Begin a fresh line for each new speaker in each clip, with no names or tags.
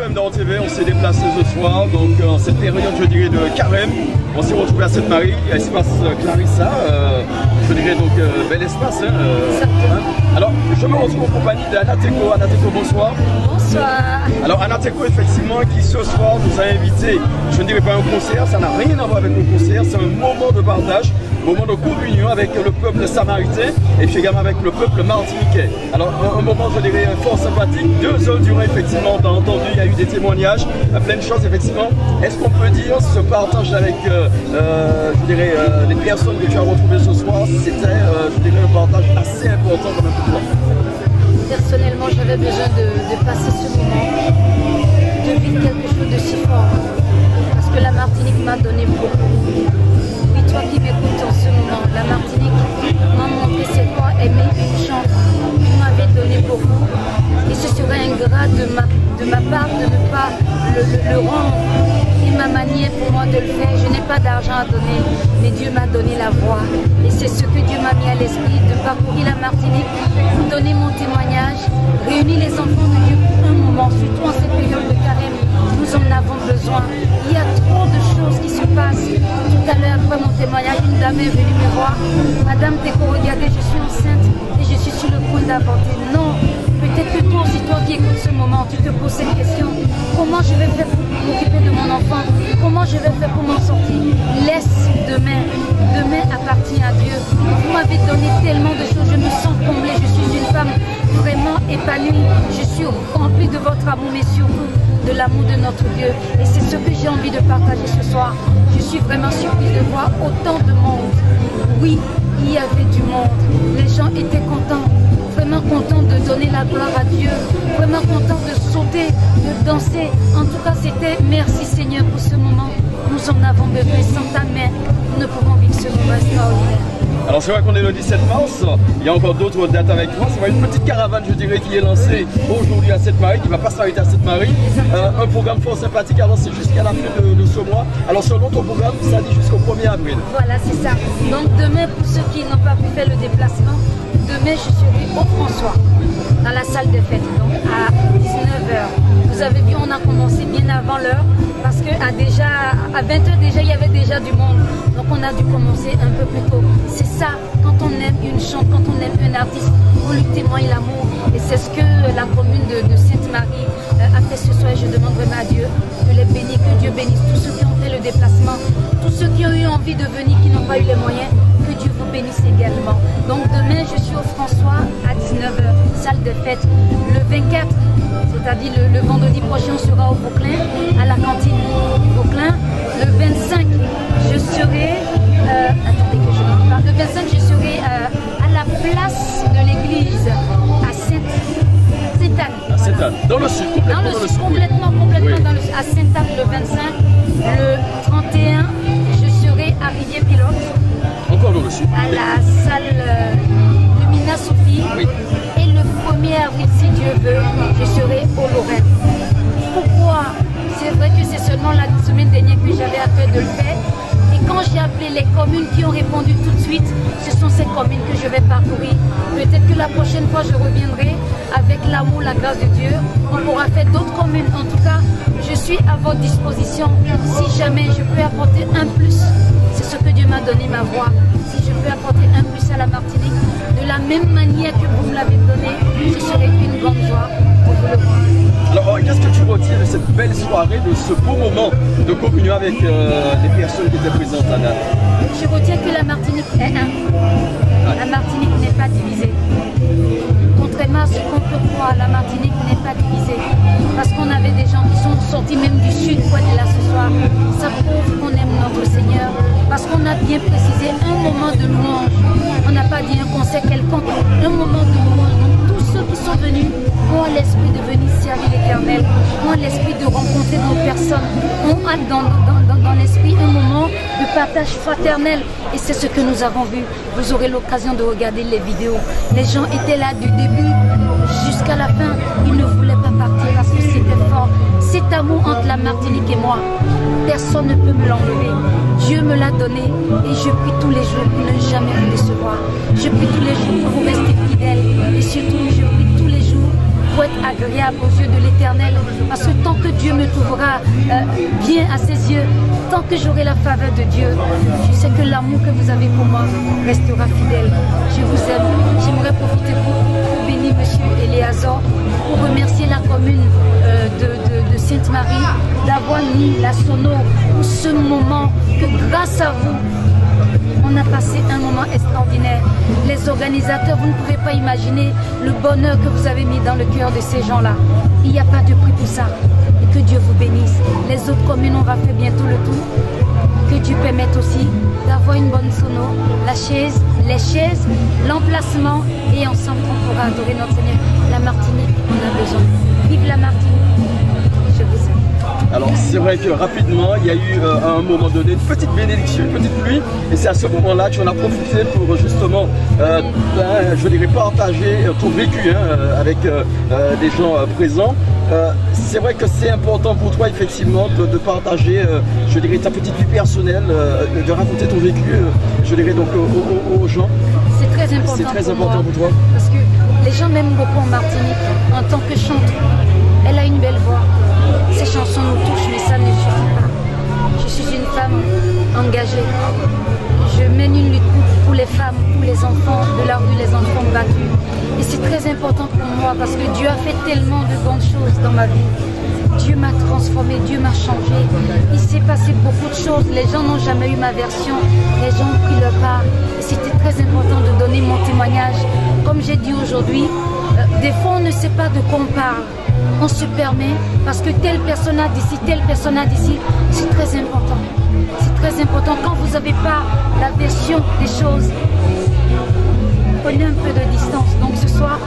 quand même dans TV, on s'est déplacé ce soir, donc en cette période, je dirais, de carême, on s'est retrouvé à Sainte-Marie, à l'espace Clarissa, je dirais donc bel espace. Alors, je me retrouve en compagnie d'Anna Teco. Anna Teco, bonsoir.
Bonsoir.
Alors, Anna Teco, effectivement, qui ce soir nous a invités, je ne dirais pas un concert, ça n'a rien à voir avec un concert, c'est un moment de partage, moment de communion avec le peuple samaritain et puis également avec le peuple martiniquais. Alors un moment, je dirais, fort sympathique, 2 heures durant, effectivement, on a entendu, il y a eu des témoignages, plein de choses, effectivement. Est-ce qu'on peut dire ce partage avec, je dirais, les personnes que tu as retrouvées ce soir, c'était, je dirais, un partage assez important quand même pour toi?
Personnellement, j'avais besoin de passer ce moment, de vivre quelque chose de si fort, parce que la Martinique m'a donné beaucoup. Toi qui m'écoutes en ce moment, la Martinique m'a montré c'est quoi aimer une chance. Vous m'avez donné beaucoup et ce serait ingrat de ma part de ne pas le rendre. Il m'a manié pour moi de le faire. Je n'ai pas d'argent à donner, mais Dieu m'a donné la voix. Et c'est ce que Dieu m'a mis à l'esprit, de parcourir la Martinique, pour donner mon témoignage, réunir les enfants de Dieu pour un moment, surtout en cette période de carême. Nous en avons besoin. Il y a trop de choses qui se passent. Tout à l'heure, après mon témoignage, une dame est venue me voir. Madame Teco, regardez, je suis enceinte et je suis sur le point d'avorter. Non, peut-être que toi aussi, toi qui écoutes ce moment, tu te poses cette question. Comment je vais faire pour m'occuper de mon enfant? Comment je vais faire pour m'en sortir? Laisse demain. Demain appartient à Dieu. Vous m'avez donné tellement de choses. Je me sens comblée. Je suis une femme vraiment épanouie. Je suis remplie de votre amour, mais surtout de l'amour de notre Dieu. Et c'est ce que j'ai envie de partager ce soir. Je suis vraiment surprise de voir autant de monde. Oui, il y avait du monde. Les gens étaient contents, vraiment contents de donner la gloire à Dieu, vraiment contents de sauter, de danser. En tout cas, c'était merci Seigneur pour ce moment. Nous en avons besoin. Sans ta main, nous ne pouvons vivre ce moment extraordinaire.
Alors c'est vrai qu'on est le 17 mars, il y a encore d'autres dates avec toi. C'est une petite caravane, je dirais, qui est lancée aujourd'hui à Sainte-Marie, qui ne va pas s'arrêter à Sainte-Marie. Un programme fort sympathique, alors c'est jusqu'à la fin de ce mois. Alors selon ton programme, ça dit jusqu'au 1er avril.
Voilà, c'est ça. Donc demain, pour ceux qui n'ont pas pu faire le déplacement, demain je serai au François, dans la salle de fête, donc à 19h. Vous avez vu, on a commencé bien avant l'heure, parce qu'à 20h déjà, il y avait déjà du monde. Donc on a dû commencer un peu plus tôt. C'est ça, quand on aime une chante, quand on aime un artiste, on lui témoigne l'amour. Et c'est ce que la commune de Sainte-Marie a fait ce soir. Et je demande vraiment à Dieu de les bénir, que Dieu bénisse tous ceux qui ont fait le déplacement, tous ceux qui ont eu envie de venir, qui n'ont pas eu les moyens, que Dieu vous bénisse également. Donc demain, je suis au François à 19h, salle de fête. Le 24, c'est-à-dire le vendredi prochain, on sera au Vauclin, à la cantine Vauclin. Le 25, je serai, attendez que je ne parle. Le 25, je serai à la place de l'église, à Sainte-Anne.
À Sainte-Anne, dans le sud, complètement dans le sud.
Complètement oui. Dans le sud, à Sainte-Anne le 25. Le 31, je serai à Rivière-Pilote.
Encore dans le sud.
À la salle Lumina Sophie. Oui. Et le 1er avril, si Dieu veut, je serai au Lorraine. Pourquoi? C'est vrai que c'est seulement la semaine dernière que j'avais appris de le faire. Et quand j'ai appelé les communes qui ont répondu tout de suite, ce sont ces communes que je vais parcourir. Peut-être que la prochaine fois, je reviendrai avec l'amour, la grâce de Dieu. On pourra faire d'autres communes. En tout cas, je suis à votre disposition. Si jamais je peux apporter un plus, c'est ce que Dieu m'a donné, ma voix. Si je peux apporter un plus à la Martinique, de la même manière que vous me l'avez donné, ce serait une grande joie pour vous le voir.
Alors, qu'est-ce que tu retiens de cette belle soirée, de ce beau moment de communion avec les personnes qui étaient présentes, Anna?
Je retiens que la Martinique est un. La Martinique n'est pas divisée. Contrairement à ce qu'on peut croire, la Martinique n'est pas divisée. Parce qu'on avait des gens qui sont sortis même du sud pour être là ce soir. Ça prouve qu'on aime notre Seigneur. Parce qu'on a bien précisé un moment de louange. On n'a pas dit un concert quelconque, un moment de louange. Donc tous ceux qui sont venus ont l'esprit de venir servir l'Éternel, ont l'esprit de rencontrer d'autres personnes, ont hâte dans l'esprit un moment de partage fraternel. Et c'est ce que nous avons vu. Vous aurez l'occasion de regarder les vidéos. Les gens étaient là du début jusqu'à la fin. Ils ne voulaient pas partir parce que c'était fort. Cet amour entre la Martinique et moi, personne ne peut me l'enlever. Dieu me l'a donné et je prie tous les jours pour ne jamais vous décevoir. Je prie tous les jours pour vous rester fidèles et surtout je prie tous les jours pour être agréable aux yeux de l'Éternel. Parce que tant que Dieu me trouvera bien à ses yeux, tant que j'aurai la faveur de Dieu, je sais que l'amour que vous avez pour moi restera fidèle. Je vous aime. J'aimerais profiter pour bénir M. Éléazar, pour remercier la commune de Sainte-Marie d'avoir mis la sono pour ce moment que grâce à vous, on a passé un moment extraordinaire. Les organisateurs, vous ne pouvez pas imaginer le bonheur que vous avez mis dans le cœur de ces gens-là. Il n'y a pas de prix pour ça. Et que Dieu vous bénisse. Les autres communes, on va faire bientôt le tour. Que Dieu permette aussi d'avoir une bonne sono, les chaises, l'emplacement, et ensemble on pourra adorer notre Seigneur. La Martinique, on a besoin. Vive la Martinique. Je vous aime.
Alors c'est vrai que rapidement il y a eu à un moment donné une petite bénédiction, une petite pluie, et c'est à ce moment-là que tu en as profité pour justement, je dirais, partager ton vécu avec des gens présents. C'est vrai que c'est important pour toi effectivement de partager, je dirais, ta petite vie personnelle, de raconter ton vécu, je dirais donc aux gens.
C'est très important. C'est très important pour toi. Parce que les gens m'aiment beaucoup en Martinique en tant que chanteuse. Elle a une belle voix. Ces chansons nous touchent, mais ça ne suffit pas. Je suis une femme engagée. Je mène une lutte pour les femmes, pour les enfants de la rue, les enfants battus. Et c'est très important pour moi parce que Dieu a fait tellement de bonnes choses dans ma vie. Dieu m'a transformée, Dieu m'a changé. Il s'est passé beaucoup de choses. Les gens n'ont jamais eu ma version. Les gens ont pris leur part. Et c'était très important de donner mon témoignage. Comme j'ai dit aujourd'hui, des fois on ne sait pas de quoi on parle. On se permet parce que telle personne a d'ici, telle personne a d'ici. C'est très important. C'est très important. Quand vous n'avez pas la version des choses, prenez un peu de distance. Donc ce soir,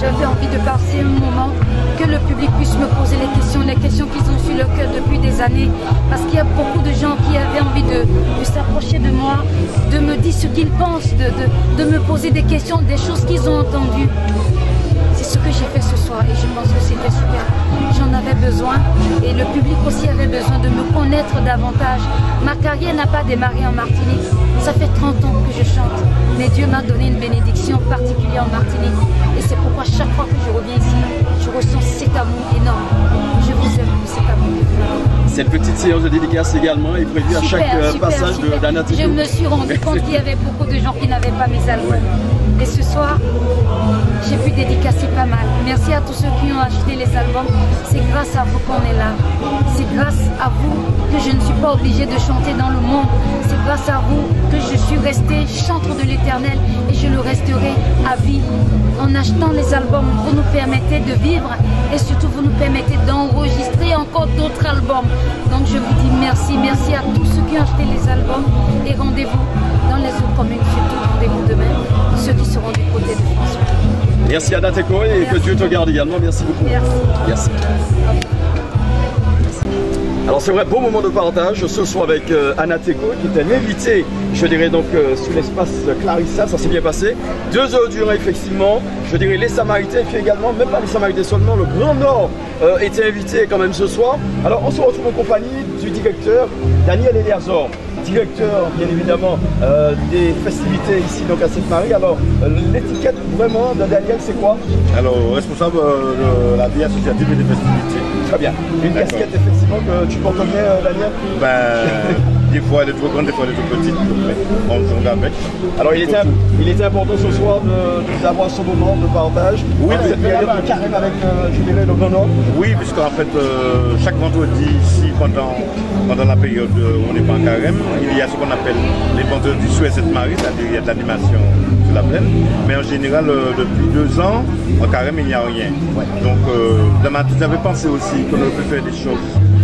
j'avais envie de passer un moment que le public puisse me poser les questions qu'ils ont sur le cœur depuis des années. Parce qu'il y a beaucoup de gens qui avaient envie de s'approcher de moi, de me dire ce qu'ils pensent, de me poser des questions, des choses qu'ils ont entendues. C'est ce que j'ai fait ce soir et je pense que c'était super. J'en avais besoin et le public aussi avait besoin de me connaître davantage. Ma carrière n'a pas démarré en Martinique. Ça fait 30 ans que je chante. Mais Dieu m'a donné une bénédiction particulière en Martinique. Et c'est pourquoi chaque fois que je reviens ici, je ressens cet amour énorme. Je vous aime pour cet amour.
Cette petite séance de dédicace également est prévue à chaque passage d'Anna Teco.
Je me suis rendu compte qu'il y avait beaucoup de gens qui n'avaient pas mes albums. Et ce soir, j'ai pu dédicacer pas mal. Merci à tous ceux qui ont acheté les albums. C'est grâce à vous qu'on est là. C'est grâce à vous que je ne suis pas obligée de chanter dans le monde. C'est grâce à vous que je suis restée chantre de l'Éternel et je le resterai à vie. En achetant les albums, vous nous permettez de vivre et surtout vous nous permettez d'enregistrer encore d'autres albums. Donc je vous dis merci, merci à tous ceux qui ont acheté les albums et rendez-vous dans les autres communes, surtout rendez-vous demain, ceux qui seront du côté de François.
Merci Anna Teco et que Dieu te garde également. Merci beaucoup.
Merci.
Alors c'est vrai, beau moment de partage ce soir avec Anna Teco qui était l'invitée, je dirais donc sous l'espace Clarissa, ça s'est bien passé. 2 heures durant effectivement, je dirais les Samaritains, et puis également, même pas les Samaritains seulement, le Grand Nord était invité quand même ce soir. Alors on se retrouve en compagnie du directeur Daniel Éléazar, directeur bien évidemment des festivités ici donc à Sainte-Marie. Alors l'étiquette vraiment de Daniel c'est quoi?
Alors responsable de la vie associative et des festivités.
Très bien. Une casquette effectivement que tu portes bien Daniel?
Des fois elle est trop grande, des fois elle est trop petite, mais on joue avec.
Alors il était important ce soir d'avoir ce moment de partage.
Oui,
cette période de carême avec je dirais le Grand Nord.
Oui, puisqu'en fait chaque vendredi ici pendant la période où on n'est pas en carême, il y a ce qu'on appelle les vendredis du Sous et Sainte-Marie, c'est-à-dire il y a de l'animation sur la plaine. Mais en général depuis 2 ans, en carême il n'y a rien. Ouais. Donc dans ma tête j'avais pensé aussi qu'on aurait pu faire des choses.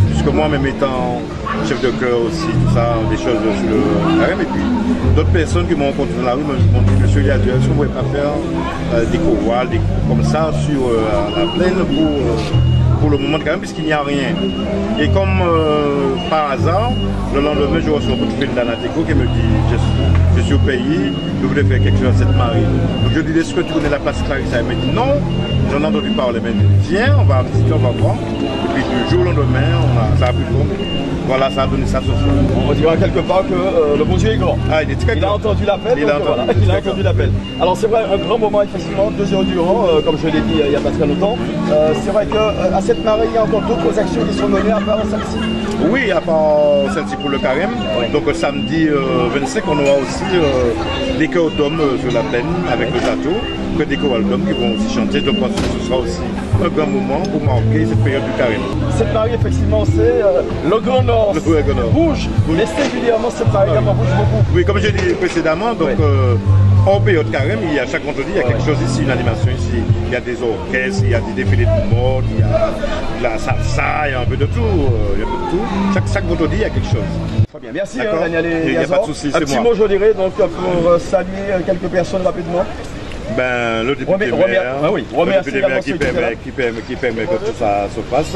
Puisque moi-même étant chef de chœur aussi, tout ça, des choses sur le carême. Et puis d'autres personnes qui m'ont rencontré dans la rue m'ont dit, monsieur Liadou, est-ce qu'on ne pourrait pas faire des chorales, des comme ça sur la plaine pour le moment de carême, puisqu'il n'y a rien. Et comme par hasard, le lendemain, je reçois un coup de fil d'Anateco qui me dit je suis au pays, je voulais faire quelque chose à cette marée. Donc je lui dis est-ce que tu connais la place Clarissa? Elle me dit non, j'en ai entendu parler, mais viens, on va visiter, on va voir. Et puis du jour au lendemain, ça a pris le compte. Voilà, ça a donné ça ce soir.
On dira quelque part que le bon Dieu est grand.
Ah, il est très grand.
Il a entendu l'appel. Il a entendu l'appel. Alors c'est vrai, un grand moment effectivement, 2 heures durant, comme je l'ai dit il n'y a pas très longtemps. C'est vrai qu'à cette marée, il y a encore d'autres actions qui sont menées à part celle-ci.
Oui, à part celle-ci pour le carême. Oui. Donc samedi 25, on aura aussi des chœurs d'hommes sur la plaine avec le château, que des chorales d'hommes qui vont aussi chanter. Je pense que ce sera aussi un grand moment pour marquer cette période du carême. Cette
marée, effectivement, c'est le Grand Nord. Bouge, mais singulièrement cette marée également bouge beaucoup.
Oui, comme j'ai dit précédemment, donc en période carême, il y a chaque vendredi, il y a quelque chose ici, une animation ici. Il y a des orchestres, il y a des défilés de mode, il y a de la salsa, il y a un peu de tout. Chaque vendredi, il y a quelque chose.
Très bien, merci Daniel et
il n'y a pas de souci,
un petit mot, je dirais, donc, pour saluer quelques personnes rapidement.
Ben, le député maire qui permet que tout ça se passe.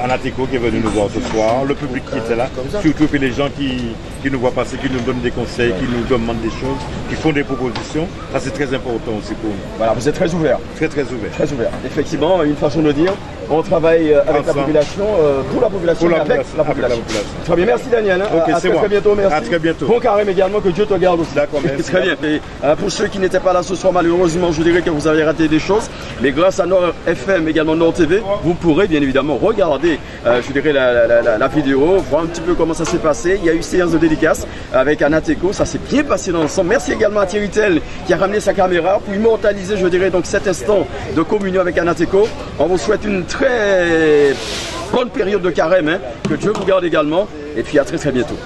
Anateco qui est venu nous voir ce soir, le public qui était là, surtout puis les gens qui nous voient passer, qui nous donnent des conseils, qui nous demandent des choses, qui font des propositions. Ça c'est très important aussi pour nous.
Voilà, vous êtes très ouvert.
Très ouvert.
Très ouvert. Effectivement, une façon de dire, on travaille avec la population, pour la population, avec la population. Très bien, merci Daniel.
Okay,
à très bientôt, merci.
À très bientôt.
Bon carême également, que Dieu te garde aussi.
D'accord, merci.
Très bien. Et, pour ceux qui n'étaient pas là ce soir, malheureusement, je dirais que vous avez raté des choses, mais grâce à Nord FM, également Nord TV, vous pourrez bien évidemment regarder, je dirais, la vidéo, voir un petit peu comment ça s'est passé. Il y a eu séance de dédicace avec Anateco, ça s'est bien passé dans l'ensemble. Merci également à Thierry Tell qui a ramené sa caméra pour immortaliser, je dirais, donc cet instant de communion avec Anateco. On vous souhaite une très bonne période de carême, que Dieu vous garde également, et puis à très bientôt.